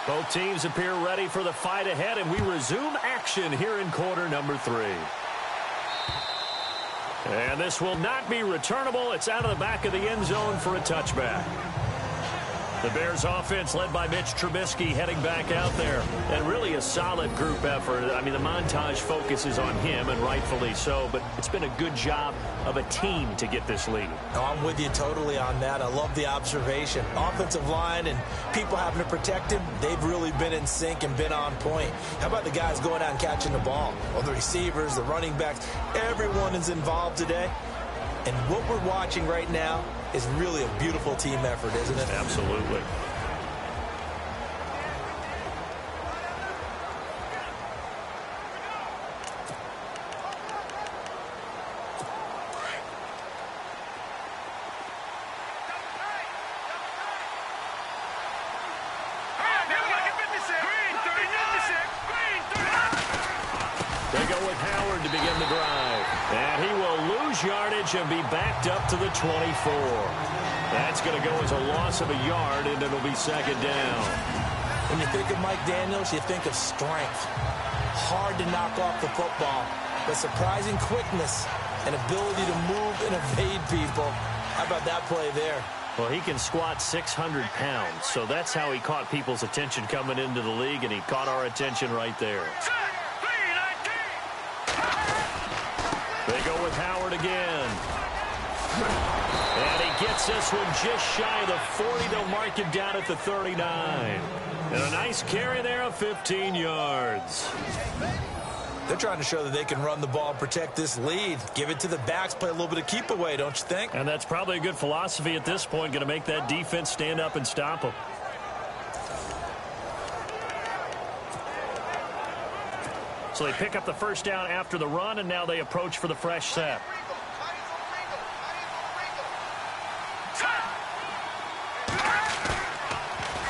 Both teams appear ready for the fight ahead, and we resume action here in quarter number 3. And this will not be returnable. It's out of the back of the end zone for a touchback. The Bears offense led by Mitch Trubisky heading back out there. And really a solid group effort. I mean, the montage focuses on him, and rightfully so. But it's been a good job of a team to get this lead. Oh, I'm with you totally on that. I love the observation. Offensive line and people having to protect him, they've really been in sync and been on point. How about the guys going out and catching the ball? Well, the receivers, the running backs, everyone is involved today. And what we're watching right now is really a beautiful team effort, isn't it? Absolutely. They go with Howard to begin the drive. And he will lose yardage and be backed up to the 24. That's going to go as a loss of a yard, and it'll be second down. When you think of Mike Daniels, you think of strength. Hard to knock off the football, but surprising quickness and ability to move and evade people. How about that play there? Well, he can squat 600 pounds, so that's how he caught people's attention coming into the league, and he caught our attention right there. They go with Howard again. And he gets this one just shy of the 40. They'll mark him down at the 39. And a nice carry there of 15 yards. They're trying to show that they can run the ball and protect this lead. Give it to the backs, play a little bit of keep away, don't you think? And that's probably a good philosophy at this point, going to make that defense stand up and stop them. So they pick up the first down after the run, and now they approach for the fresh set.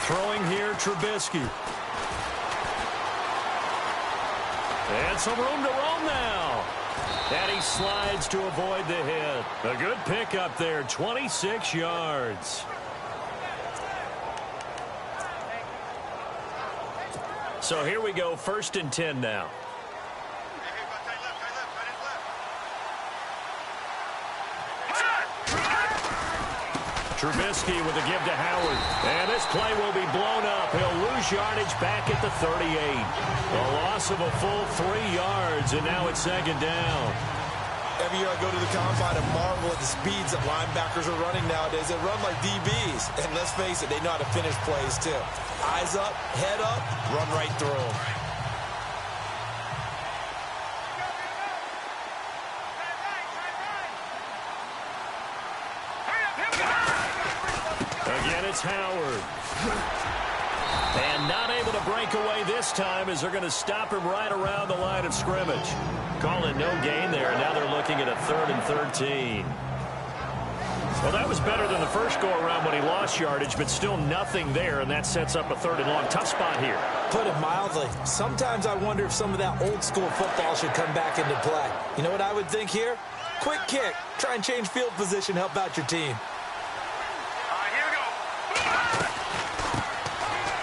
Throwing here, Trubisky. And some room to roam now. And he slides to avoid the hit. A good pickup there, 26 yards. So here we go, 1st and 10 now. Trubisky with a give to Howard. And this play will be blown up. He'll lose yardage back at the 38. A loss of a full 3 yards, and now it's second down. Every year I go to the combine and marvel at the speeds that linebackers are running nowadays. They run like DBs. And let's face it, they know how to finish plays too. Eyes up, head up, run right through them. Again, it's Howard. And not able to break away this time as they're going to stop him right around the line of scrimmage. Calling no gain there, and now they're looking at a 3rd and 13. Well, that was better than the first go-around when he lost yardage, but still nothing there, and that sets up a 3rd and long. Tough spot here. Put it mildly. Sometimes I wonder if some of that old-school football should come back into play. You know what I would think here? Quick kick. Try and change field position, help out your team.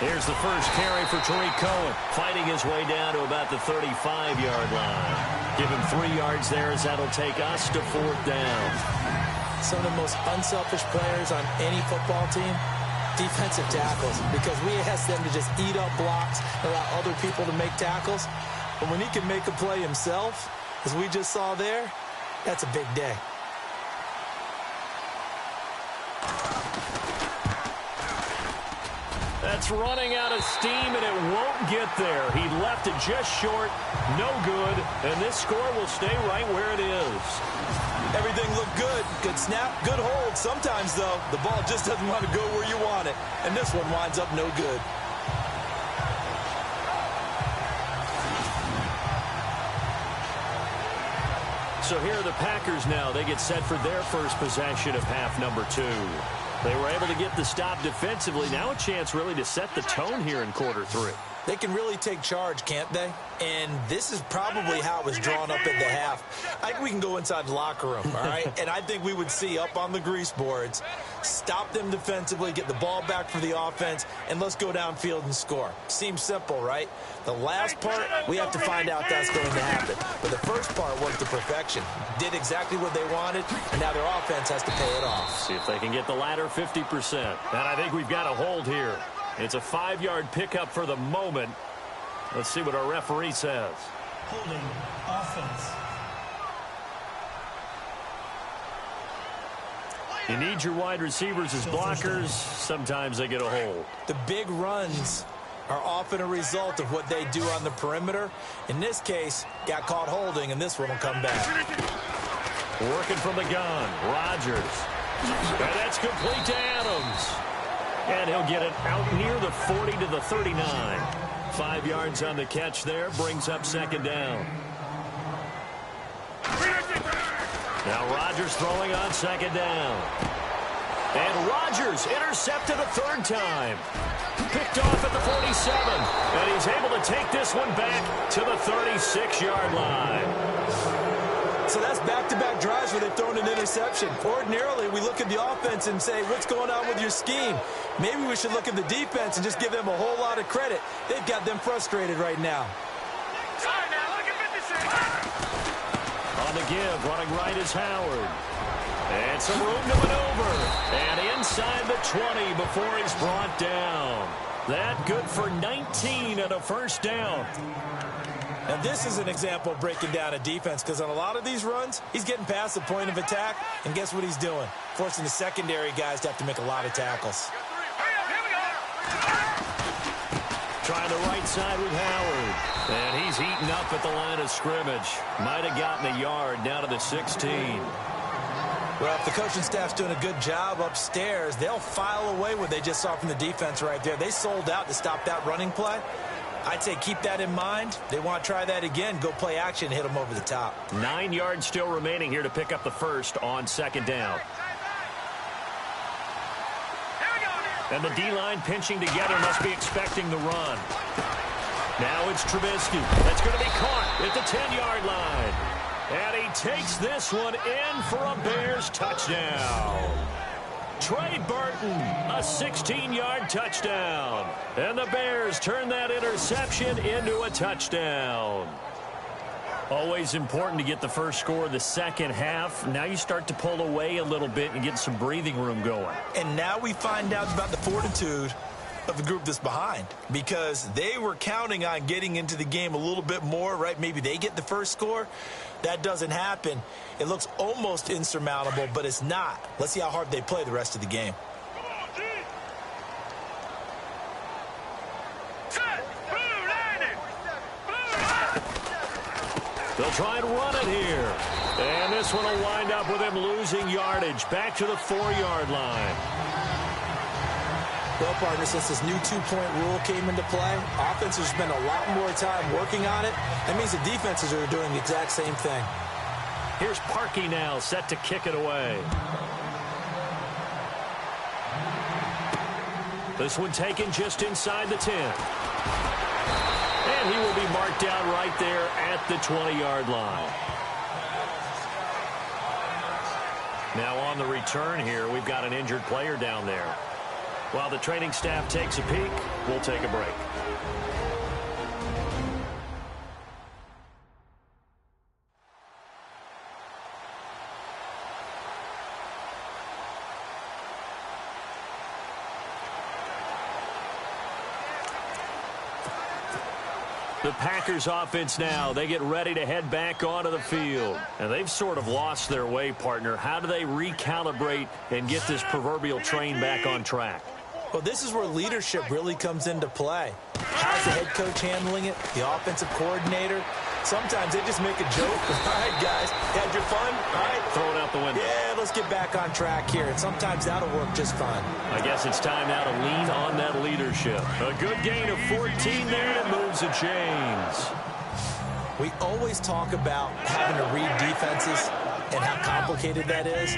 Here's the first carry for Tariq Cohen, fighting his way down to about the 35-yard line. Give him 3 yards there as that'll take us to 4th down. Some of the most unselfish players on any football team, defensive tackles, because we ask them to just eat up blocks and allow other people to make tackles. But when he can make a play himself, as we just saw there, that's a big day. That's running out of steam, and it won't get there. He left it just short, no good, and this score will stay right where it is. Everything looked good. Good snap, good hold. Sometimes, though, the ball just doesn't want to go where you want it, and this one winds up no good. So here are the Packers now. They get set for their first possession of half number 2. They were able to get the stop defensively. Now a chance really to set the tone here in quarter 3. They can really take charge, can't they? And this is probably how it was drawn up at the half. I think we can go inside the locker room, all right? And I think we would see up on the grease boards, stop them defensively, get the ball back for the offense, and let's go downfield and score. Seems simple, right? The last part, we have to find out that's going to happen. But the first part worked to perfection. Did exactly what they wanted, and now their offense has to pay it off. See if they can get the latter 50%. And I think we've got a hold here. It's a 5-yard pickup for the moment. Let's see what our referee says. Holding offense. You need your wide receivers as blockers. Sometimes they get a hold. The big runs are often a result of what they do on the perimeter. In this case, got caught holding, and this one will come back. Working from the gun, Rodgers. And that's complete to Adams. And he'll get it out near the 40 to the 39. 5 yards on the catch there, brings up second down. Now Rodgers throwing on second down. And Rodgers intercepted a third time. Picked off at the 47. And he's able to take this one back to the 36-yard line. So that's back-to-back drives where they've thrown an interception. Ordinarily, we look at the offense and say, what's going on with your scheme? Maybe we should look at the defense and just give them a whole lot of credit. They've got them frustrated right now. On the give, running right is Howard. And some room to maneuver. And inside the 20 before he's brought down. That good for 19 and a first down. Now, this is an example of breaking down a defense, because on a lot of these runs, he's getting past the point of attack, and guess what he's doing? Forcing the secondary guys to have to make a lot of tackles. Trying the right side with Howard. And he's heating up at the line of scrimmage. Might have gotten a yard down to the 16. Well, if the coaching staff's doing a good job upstairs, they'll file away what they just saw from the defense right there. They sold out to stop that running play. I'd say keep that in mind. They want to try that again. Go play action, hit them over the top. 9 yards still remaining here to pick up the first on second down. And the D-line pinching together, must be expecting the run. Now it's Trubisky. That's going to be caught at the 10-yard line. And he takes this one in for a Bears touchdown. Trey Burton, a 16-yard touchdown. And the Bears turn that interception into a touchdown. Always important to get the first score of the second half. Now you start to pull away a little bit and get some breathing room going. And now we find out about the fortitude of the group that's behind, because they were counting on getting into the game a little bit more, right? Maybe they get the first score. That doesn't happen. It looks almost insurmountable, but it's not. Let's see how hard they play the rest of the game. They'll try and run it here. And this one will wind up with him losing yardage back to the 4-yard line. Well, partner, since this new two-point rule came into play, offenses spend a lot more time working on it. That means the defenses are doing the exact same thing. Here's Parkey now, set to kick it away. This one taken just inside the 10. And he will be marked down right there at the 20-yard line. Now on the return here, we've got an injured player down there. While the training staff takes a peek, we'll take a break. The Packers offense now, they get ready to head back onto the field. And they've sort of lost their way, partner. How do they recalibrate and get this proverbial train back on track? Well, this is where leadership really comes into play. How's the head coach handling it? The offensive coordinator? Sometimes they just make a joke. All right, guys, had your fun? All right. Throw it out the window. Yeah, let's get back on track here. And sometimes that'll work just fine. I guess it's time now to lean on that leadership. A good gain of 14 there, and it moves the chains. We always talk about having to read defenses. and how complicated that is?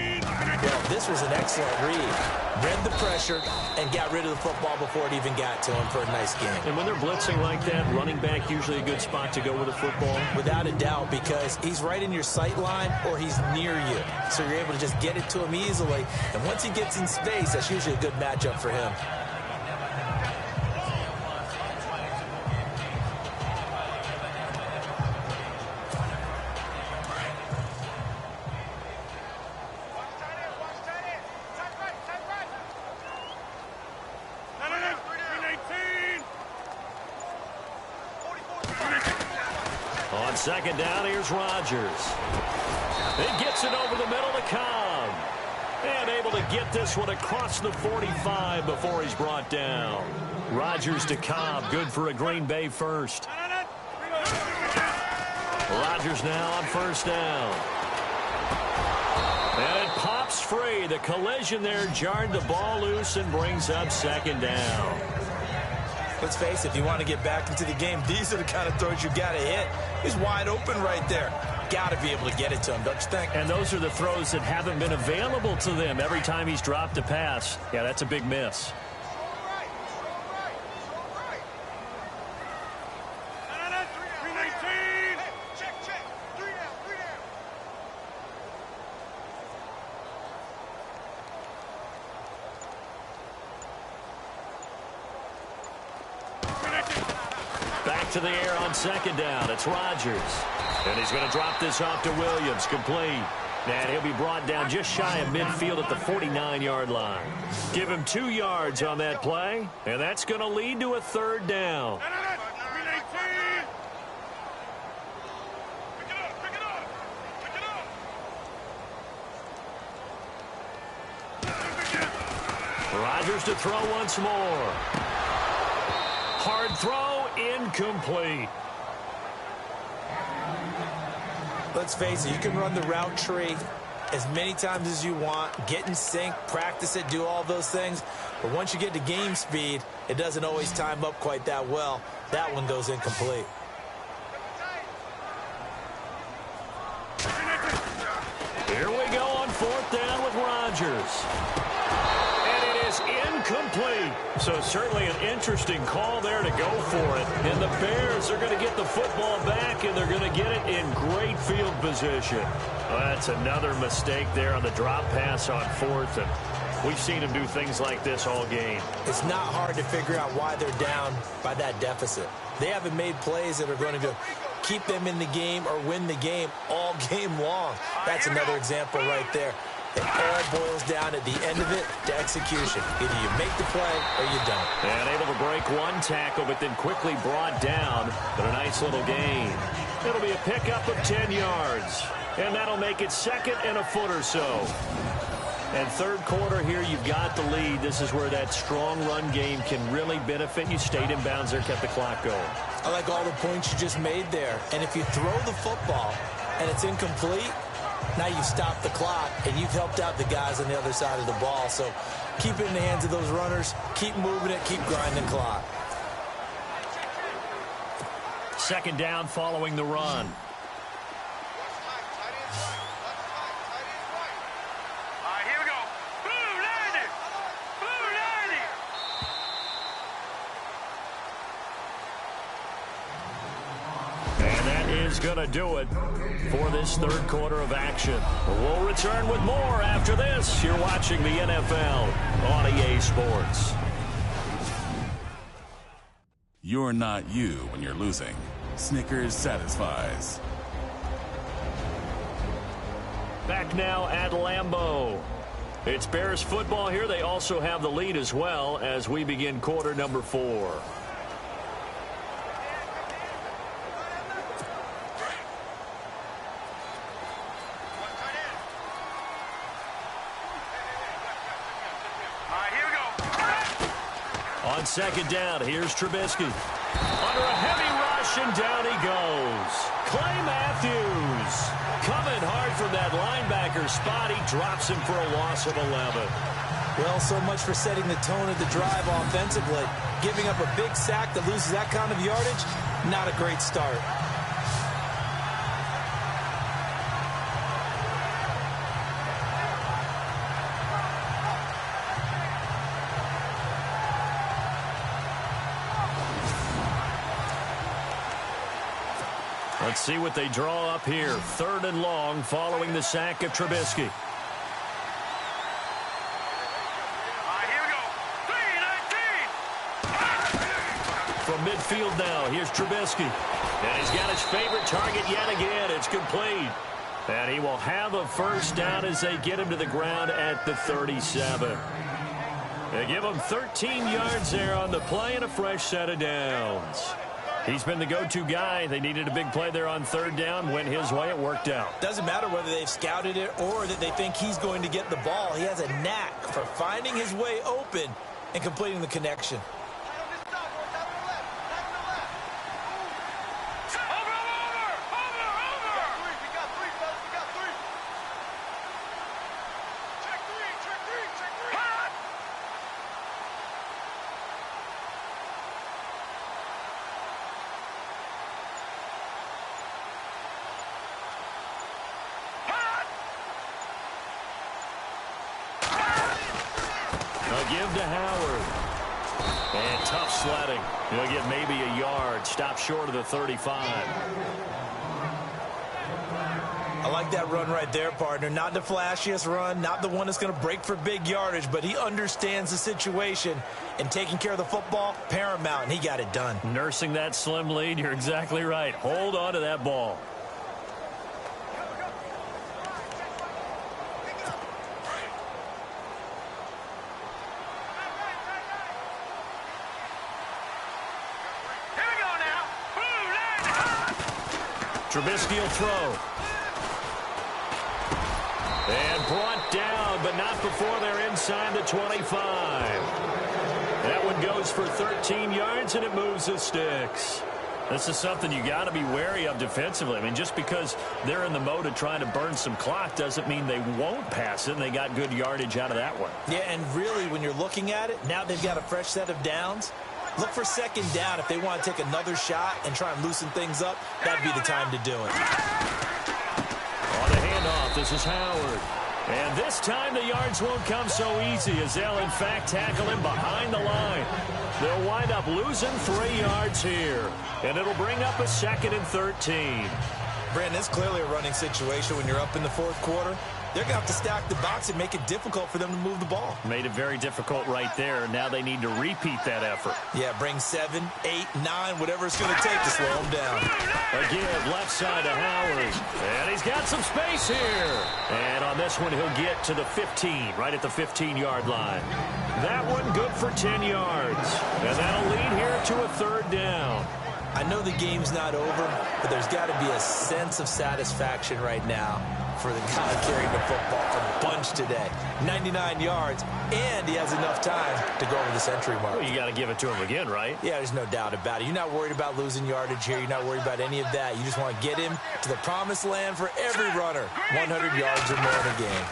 Well, this was an excellent read. Read the pressure and got rid of the football before it even got to him for a nice game. And when they're blitzing like that, running back usually a good spot to go with the football? Without a doubt, because he's right in your sight line or he's near you. So you're able to just get it to him easily. And once he gets in space, that's usually a good matchup for him. On second down, here's Rodgers. It gets it over the middle to Cobb. And able to get this one across the 45 before he's brought down. Rodgers to Cobb, good for a Green Bay first. Rodgers now on first down. And it pops free. The collision there jarred the ball loose and brings up second down. Let's face it, if you want to get back into the game, these are the kind of throws you got to hit. He's wide open right there. Got to be able to get it to him, don't you think? And those are the throws that haven't been available to them every time he's dropped a pass. Yeah, that's a big miss. Back to the air on second down. It's Rodgers. And he's going to drop this off to Williams. Complete. And he'll be brought down just shy of midfield at the 49-yard line. Give him 2 yards on that play. And that's going to lead to a third down. Rodgers to throw once more. Hard throw, incomplete. Let's face it, you can run the route tree as many times as you want, get in sync, practice it, do all those things. But once you get to game speed, it doesn't always time up quite that well. That one goes incomplete. Here we go on fourth down with Rodgers. Incomplete. So certainly an interesting call there to go for it. And the Bears are going to get the football back, and they're going to get it in great field position. Well, that's another mistake there on the drop pass on fourth. And we've seen him do things like this all game. It's not hard to figure out why they're down by that deficit. They haven't made plays that are going to keep them in the game or win the game all game long. That's another example right there. It all boils down at the end of it to execution. Either you make the play or you don't. And able to break one tackle, but then quickly brought down. But a nice little gain. It'll be a pickup of 10 yards. And that'll make it second and a foot or so. And third quarter here, you've got the lead. This is where that strong run game can really benefit you. Stayed in bounds there, kept the clock going. I like all the points you just made there. And if you throw the football and it's incomplete, now you've stopped the clock, and you've helped out the guys on the other side of the ball. So keep it in the hands of those runners. Keep moving it. Keep grinding clock. Second down following the run. Here we go. Boom, landed. Boom, landed. And that is going to do it for this third quarter of action. We'll return with more after this. You're watching the NFL on EA Sports. You're not you when you're losing. Snickers satisfies. Back now at Lambeau. It's Bears football here. They also have the lead as well as we begin quarter number 4. On second down, here's Trubisky. Under a heavy rush, and down he goes. Clay Matthews coming hard from that linebacker spot. He drops him for a loss of 11. Well, so much for setting the tone of the drive offensively. Giving up a big sack that loses that kind of yardage, not a great start. Let's see what they draw up here. 3rd and long following the sack of Trubisky. Here we go. 3-19. From midfield now, here's Trubisky. And he's got his favorite target yet again. It's complete. And he will have a first down as they get him to the ground at the 37. They give him 13 yards there on the play and a fresh set of downs. He's been the go-to guy. They needed a big play there on 3rd down. Went his way. It worked out. Doesn't matter whether they've scouted it or that they think he's going to get the ball. He has a knack for finding his way open and completing the connection. Give to Howard. And tough sledding. He'll get maybe a yard. Stop short of the 35. I like that run right there, partner. Not the flashiest run, not the one that's going to break for big yardage, but he understands the situation, and taking care of the football, paramount, and he got it done. Nursing that slim lead, you're exactly right. Hold on to that ball. Trubisky will throw. And brought down, but not before they're inside the 25. That one goes for 13 yards, and it moves the sticks. This is something you got to be wary of defensively. I mean, just because they're in the mode of trying to burn some clock doesn't mean they won't pass it, and they got good yardage out of that one. Yeah, and really, when you're looking at it, now they've got a fresh set of downs. Look for 2nd down if they want to take another shot and try and loosen things up. That'd be the time to do it. On the handoff, this is Howard. And this time the yards won't come so easy as they'll, in fact, tackle him behind the line. They'll wind up losing 3 yards here. And it'll bring up a 2nd and 13. Brandon, it's clearly a running situation when you're up in the 4th quarter. They're going to have to stack the box and make it difficult for them to move the ball. Made it very difficult right there. Now they need to repeat that effort. Yeah, bring 7, 8, 9, whatever it's going to take to slow them down. Again, left side to Howard. And he's got some space here. And on this one, he'll get to the 15, right at the 15-yard line. That one good for 10 yards. And that'll lead here to a 3rd down. I know the game's not over, but there's got to be a sense of satisfaction right now for the guy carrying the football a bunch today. 99 yards, and he has enough time to go over the century mark. Well, you got to give it to him again, right? Yeah, there's no doubt about it. You're not worried about losing yardage here. You're not worried about any of that. You just want to get him to the promised land for every runner. 100 yards or more in a game.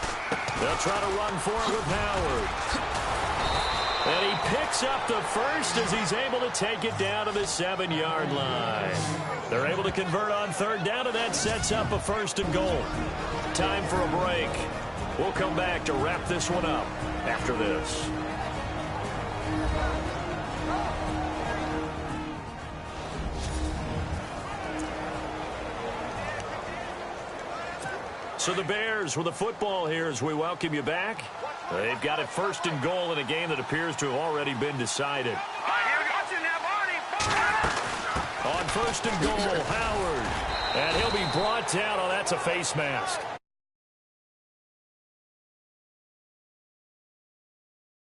They'll try to run for it with Howard. And he picks up the first as he's able to take it down to the 7-yard line. They're able to convert on 3rd down, and that sets up a 1st and goal. Time for a break. We'll come back to wrap this one up after this. So the Bears with the football here as we welcome you back. They've got it 1st and goal in a game that appears to have already been decided. On 1st and goal, Howard. And he'll be brought down. Oh, that's a face mask.